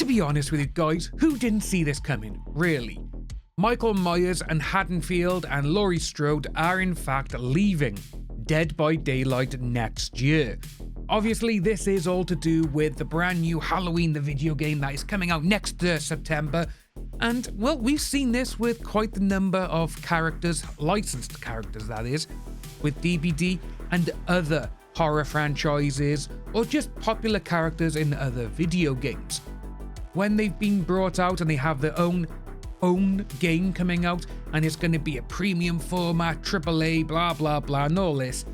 be honest with you guys, who didn't see this coming, really? Michael Myers and Haddonfield and Laurie Strode are in fact leaving Dead by Daylight next year. Obviously, this is all to do with the brand new Halloween, the video game that is coming out next September. And, well, we've seen this with quite the number of characters, licensed characters that is, with DBD and other horror franchises, or just popular characters in other video games. When they've been brought out and they have their own game coming out, and it's going to be a premium format, AAA, blah blah blah, and all this,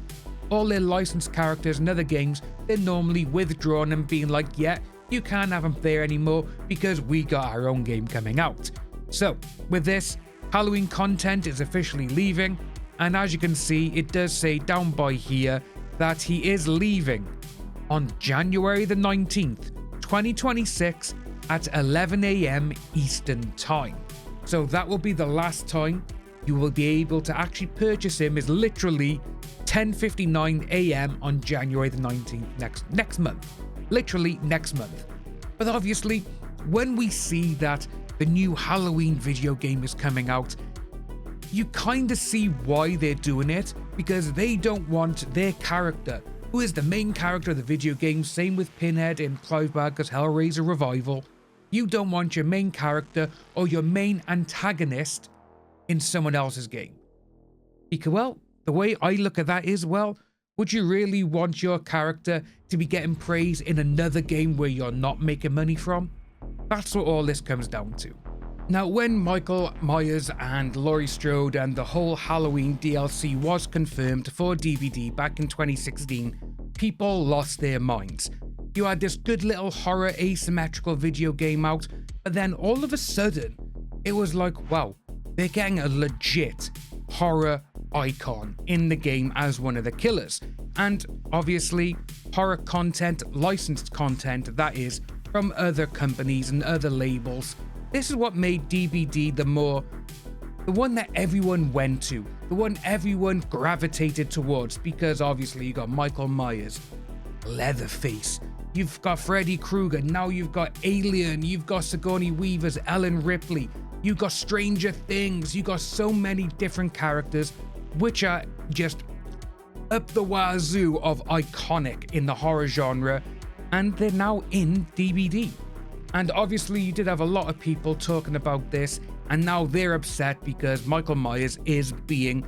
all their licensed characters and other games, they're normally withdrawn and being like, yeah, you can't have them there anymore because we got our own game coming out. So with this, Halloween content is officially leaving, and as you can see, it does say down by here that he is leaving on January the 19th, 2026 at 11 AM Eastern Time. So that will be the last time you will be able to actually purchase him, is literally 10:59 AM on January the 19th next month. Literally next month. But obviously, when we see that the new Halloween video game is coming out, you kind of see why they're doing it, because they don't want their character, who is the main character of the video game, same with Pinhead in Clive Barker's Hellraiser Revival. You don't want your main character or your main antagonist in someone else's game. Because, well, the way I look at that is, well, would you really want your character to be getting praise in another game where you're not making money from? That's what all this comes down to. Now, when Michael Myers and Laurie Strode and the whole Halloween DLC was confirmed for DBD back in 2016, people lost their minds. You had this good little horror asymmetrical video game out, but then all of a sudden, it was like, wow, they're getting a legit horror icon in the game as one of the killers. And obviously, horror content, licensed content, that is, from other companies and other labels. This is what made DBD the one that everyone went to, the one everyone gravitated towards, because obviously you got Michael Myers, Leatherface, you've got Freddy Krueger, now you've got Alien, you've got Sigourney Weaver's Ellen Ripley, you've got Stranger Things, you've got so many different characters which are just up the wazoo of iconic in the horror genre, and they're now in DBD. And obviously you did have a lot of people talking about this, and now they're upset because Michael Myers is being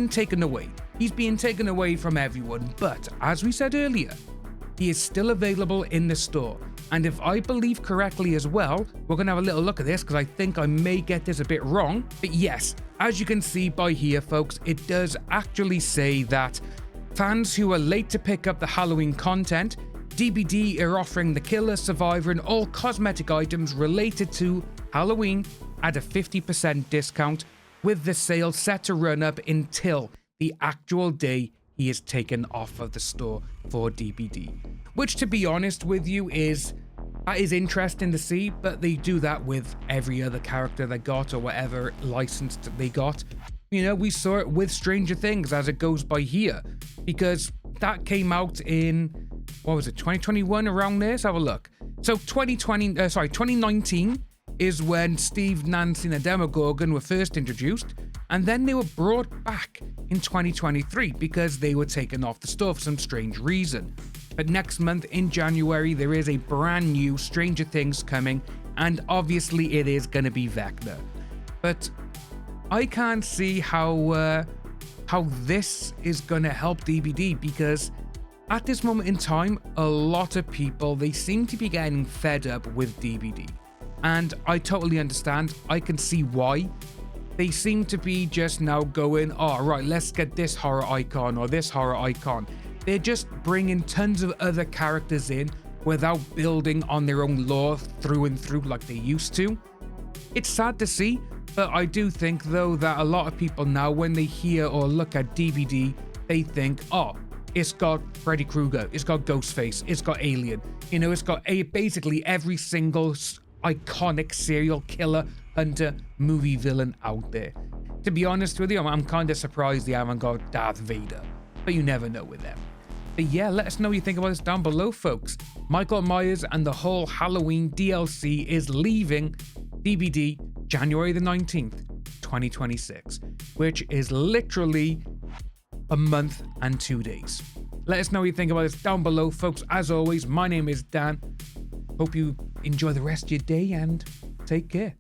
taken away. He's being taken away from everyone, but as we said earlier, he is still available in the store. And if I believe correctly as well, we're going to have a little look at this because I think I may get this a bit wrong. But yes, as you can see by here, folks, it does actually say that fans who are late to pick up the Halloween content, DBD are offering the Killer, Survivor, and all cosmetic items related to Halloween at a 50% discount, with the sale set to run up until the actual day he is taken off of the store for DBD. Which, to be honest with you, is interesting to see, but they do that with every other character they got or whatever licensed they got. You know, we saw it with Stranger Things as it goes by here, because that came out in, what was it, 2021, around there? Let's have a look. So 2019 is when Steve, Nancy, and the Demogorgon were first introduced, and then they were brought back in 2023 because they were taken off the store for some strange reason. But next month in January, there is a brand new Stranger Things coming, and obviously it is going to be Vecna. But I can't see how this is going to help DBD, because at this moment in time, a lot of people, they seem to be getting fed up with DBD. And I totally understand. I can see why. They seem to be just now going, oh, right, let's get this horror icon or this horror icon. They're just bringing tons of other characters in without building on their own lore through and through like they used to. It's sad to see, but I do think, though, that a lot of people now, when they hear or look at DBD, they think, oh, it's got Freddy Krueger, it's got Ghostface, it's got Alien. You know, it's got basically every single iconic serial killer, hunter, movie villain out there. To be honest with you, I'm kind of surprised they haven't got Darth Vader, but you never know with them. But yeah, let us know what you think about this down below, folks. Michael Myers and the whole Halloween DLC is leaving DBD January the 19th, 2026, which is literally a month and 2 days. Let us know what you think about this down below, folks. As always, my name is Dan. Hope you enjoy the rest of your day and take care.